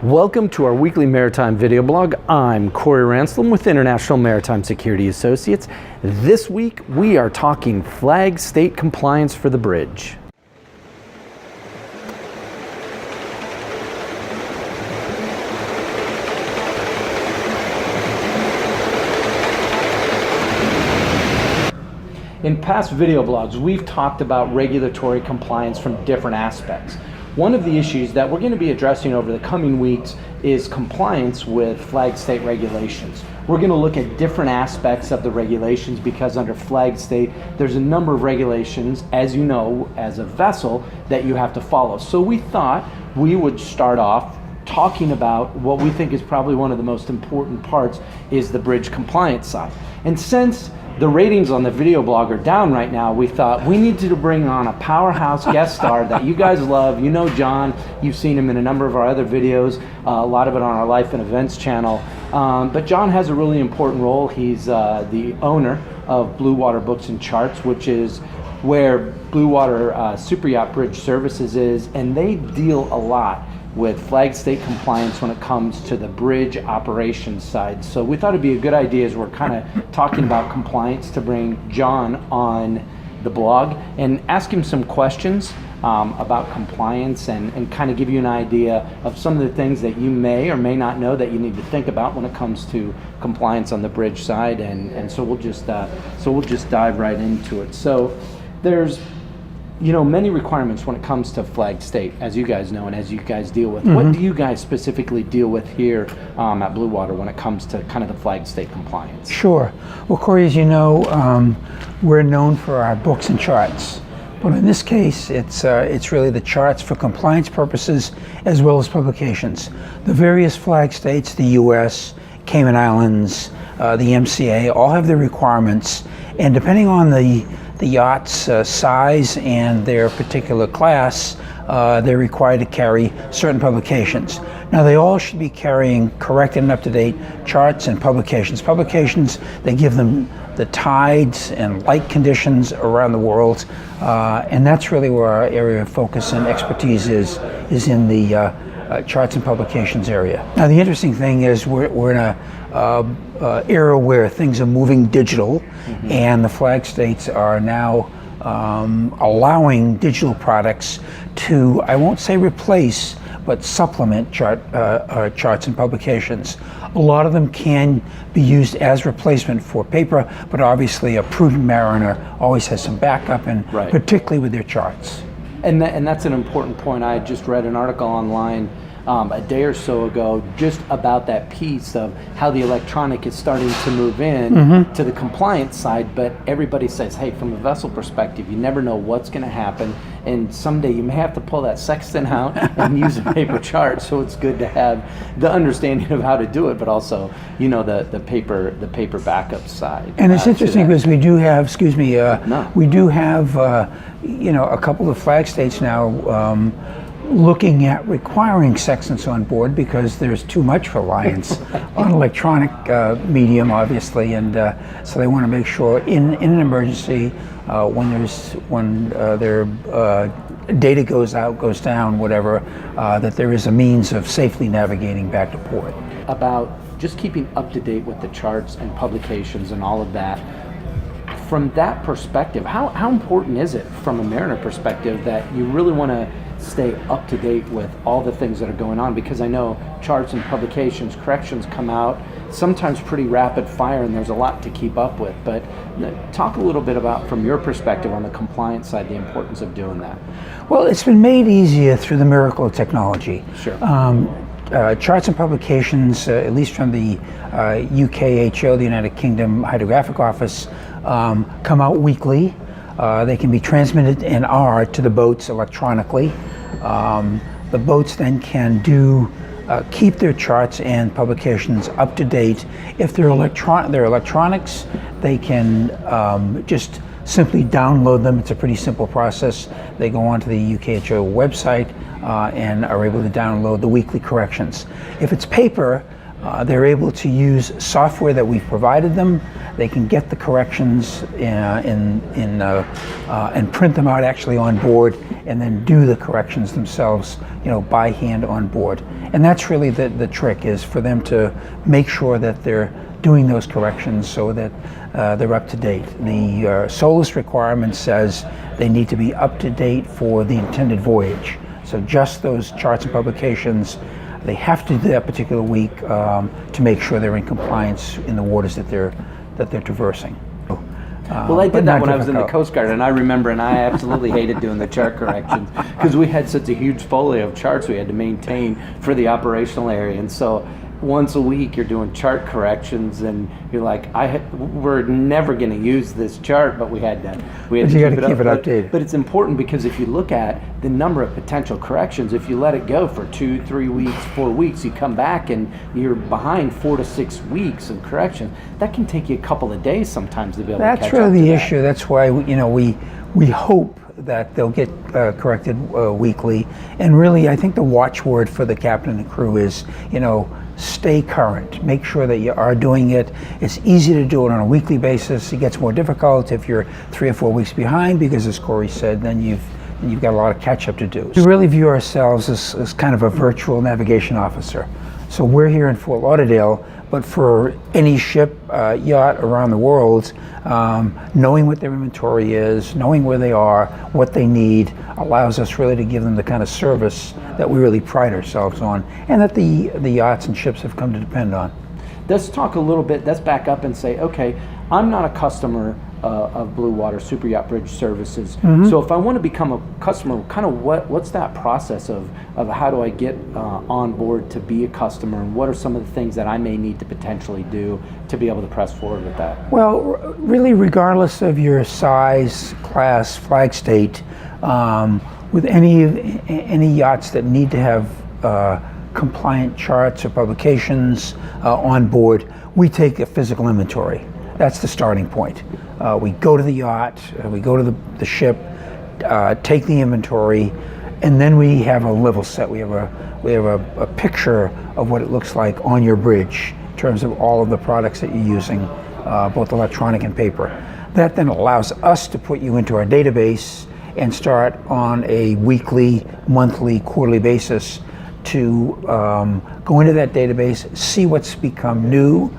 Welcome to our weekly maritime video blog. I'm Corey Ranslam with International Maritime Security Associates. This week we are talking flag state compliance for the bridge. In past video blogs, we've talked about regulatory compliance from different aspects. One of the issues that we're going to be addressing over the coming weeks is compliance with flag state regulations. We're going to look at different aspects of the regulations because under flag state, there's a number of regulations, as you know, as a vessel, that you have to follow. So we thought we would start off talking about what we think is probably one of the most important parts is the bridge compliance side. And since the ratings on the video blog are down right now, we thought we needed to bring on a powerhouse guest star that you guys love. You know John, you've seen him in a number of our other videos, a lot of it on our Life and Events channel. But John has a really important role. He's the owner of Bluewater Books and Charts, which is where Bluewater Superyacht Bridge Services is, and they deal a lot with flag state compliance when it comes to the bridge operations side. So we thought it'd be a good idea as we're kind of talking about compliance to bring John on the blog and ask him some questions about compliance and kind of give you an idea of some of the things that you may or may not know that you need to think about when it comes to compliance on the bridge side. And so we'll just dive right into it. So there's many requirements when it comes to flag state, as you guys know and as you guys deal with. What do you guys specifically deal with here at Bluewater when it comes to kind of the flag state compliance? Sure. Well, Corey, as you know, we're known for our books and charts. But in this case, it's really the charts for compliance purposes as well as publications. The various flag states, the U.S., Cayman Islands, the IMSA, all have their requirements. And depending on the yacht's size and their particular class, they're required to carry certain publications. Now, they all should be carrying correct and up-to-date charts and publications. Publications, they give them the tides and light conditions around the world, and that's really where our area of focus and expertise is in the charts and publications area. Now, the interesting thing is we're in a era where things are moving digital, and the flag states are now allowing digital products to, I won't say replace, but supplement charts and publications. A lot of them can be used as replacement for paper, but obviously a prudent mariner always has some backup, and particularly with their charts. And that's an important point. I just read an article online a day or so ago just about that piece of how the electronic is starting to move in to the compliance side, but everybody says, hey, from a vessel perspective, you never know what's going to happen, and someday you may have to pull that sextant out and use a paper chart. So it's good to have the understanding of how to do it, but also the paper backup side. And it's interesting because we do have, we do have a couple of flag states now looking at requiring sextants on board because there's too much reliance on electronic medium, obviously, and so they want to make sure in an emergency when their data goes down, whatever, that there is a means of safely navigating back to port. About just keeping up to date with the charts and publications and all of that. From that perspective, how important is it from a mariner perspective that you really want to stay up to date with all the things that are going on? Because I know charts and publications, corrections come out sometimes pretty rapid fire, and there's a lot to keep up with. But talk a little bit about, from your perspective on the compliance side, the importance of doing that. Well, it's been made easier through the miracle of technology. Sure. Charts and publications, at least from the UKHO, the United Kingdom Hydrographic Office, come out weekly. They can be transmitted and are to the boats electronically. The boats then can keep their charts and publications up to date. If they're electronics, they can just simply download them. It's a pretty simple process. They go onto the UKHO website and are able to download the weekly corrections. If it's paper, they're able to use software that we've provided them. They can get the corrections and print them out actually on board and then do the corrections themselves, by hand on board. And that's really the trick, is for them to make sure that they're doing those corrections so that they're up to date. The SOLAS requirement says they need to be up to date for the intended voyage. So just those charts and publications, they have to do that particular week to make sure they're in compliance in the waters that they're traversing. Well, I did that when I was in the Coast Guard, and I remember, and I absolutely hated doing the chart corrections because we had such a huge folio of charts we had to maintain for the operational area, and so once a week you're doing chart corrections, and you're like, we're never going to use this chart, but we had to keep it updated. But it's important, because if you look at the number of potential corrections, if you let it go for 2, 3 weeks, 4 weeks, you come back and you're behind 4 to 6 weeks of corrections. That can take you a couple of days sometimes to be able to catch up. That's really the issue. That's why we hope that they'll get corrected weekly. And really, I think the watchword for the captain and the crew is, stay current. Make sure that you are doing it. It's easy to do it on a weekly basis. It gets more difficult if you're 3 or 4 weeks behind, because, as Corey said, then you've got a lot of catch up to do. We really view ourselves as kind of a virtual navigation officer. So we're here in Fort Lauderdale, but for any ship, yacht around the world, knowing what their inventory is, knowing where they are, what they need, allows us really to give them the kind of service that we really pride ourselves on, and that the yachts and ships have come to depend on. Let's talk a little bit, let's back up and say, okay, I'm not a customer of Bluewater Superyacht Bridge Services. Mm-hmm. So if I want to become a customer, kind of what's that process of how do I get on board to be a customer, and what are some of the things that I may need to potentially do to be able to press forward with that? Well, really, regardless of your size, class, flag state, with any yachts that need to have compliant charts or publications on board, we take a physical inventory. That's the starting point. We go to the yacht, we go to the ship, take the inventory, and then we have a level set. We have a picture of what it looks like on your bridge in terms of all of the products that you're using, both electronic and paper. That then allows us to put you into our database and start on a weekly, monthly, quarterly basis to go into that database, see what's become new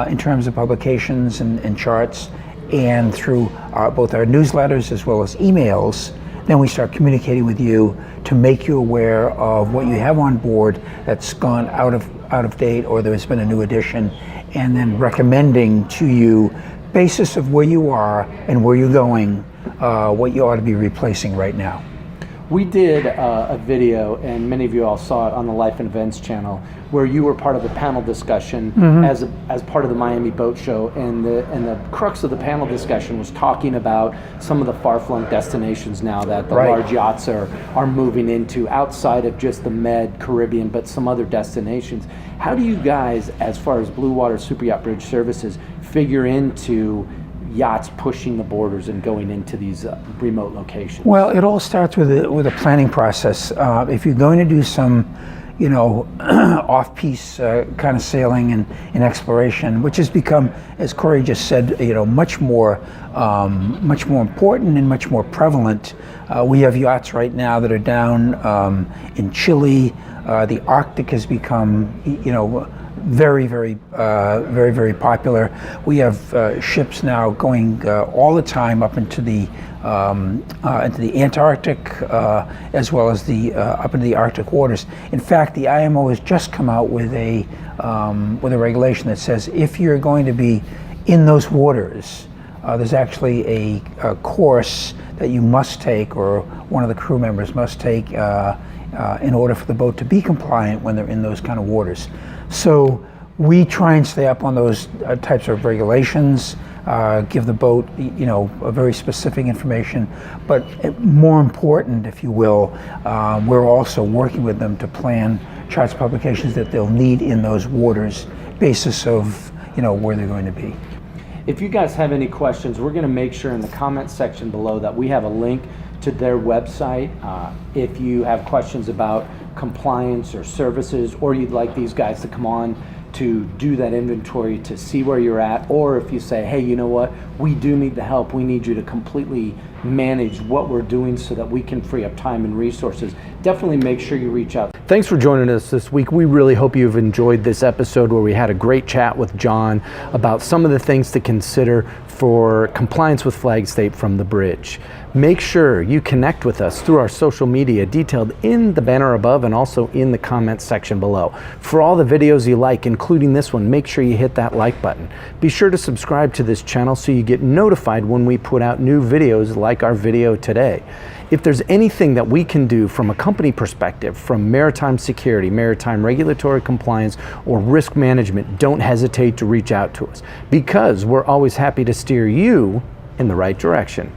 in terms of publications and charts, and through both our newsletters as well as emails, then we start communicating with you to make you aware of what you have on board that's gone out of date, or there's been a new addition, and then recommending to you, basis of where you are and where you're going, what you ought to be replacing right now. We did a video, and many of you all saw it on the Life and Events channel, where you were part of a panel discussion as part of the Miami Boat Show, and the crux of the panel discussion was talking about some of the far-flung destinations now that the large yachts are moving into, outside of just the Med, Caribbean, but some other destinations. How do you guys, as far as Bluewater Superyacht Bridge Services, figure into yachts pushing the borders and going into these remote locations? Well, it all starts with a planning process. If you're going to do some, off-piste kind of sailing and exploration, which has become, as Corey just said, much more important and much more prevalent. We have yachts right now that are down in Chile. The Arctic has become, very, very popular. We have ships now going all the time up into the Antarctic, as well as up into the Arctic waters. In fact, the IMO has just come out with a regulation that says if you're going to be in those waters, there's actually a course that you must take, or one of the crew members must take, in order for the boat to be compliant when they're in those kind of waters. So we try and stay up on those types of regulations, give the boat, a very specific information, but more important, if you will, we're also working with them to plan charts publications that they'll need in those waters, basis of, where they're going to be. If you guys have any questions, we're going to make sure in the comments section below that we have a link to their website. If you have questions about compliance or services, or you'd like these guys to come on to do that inventory to see where you're at, or if you say, hey, you know what, we do need the help, we need you to completely manage what we're doing so that we can free up time and resources, definitely make sure you reach out. Thanks for joining us this week. We really hope you've enjoyed this episode where we had a great chat with John about some of the things to consider for compliance with flag state from the bridge. Make sure you connect with us through our social media detailed in the banner above and also in the comments section below. For all the videos you like, including this one, make sure you hit that like button. Be sure to subscribe to this channel so you get notified when we put out new videos like our video today. If there's anything that we can do from a company perspective, from maritime security, maritime regulatory compliance, or risk management, don't hesitate to reach out to us, because we're always happy to steer you in the right direction.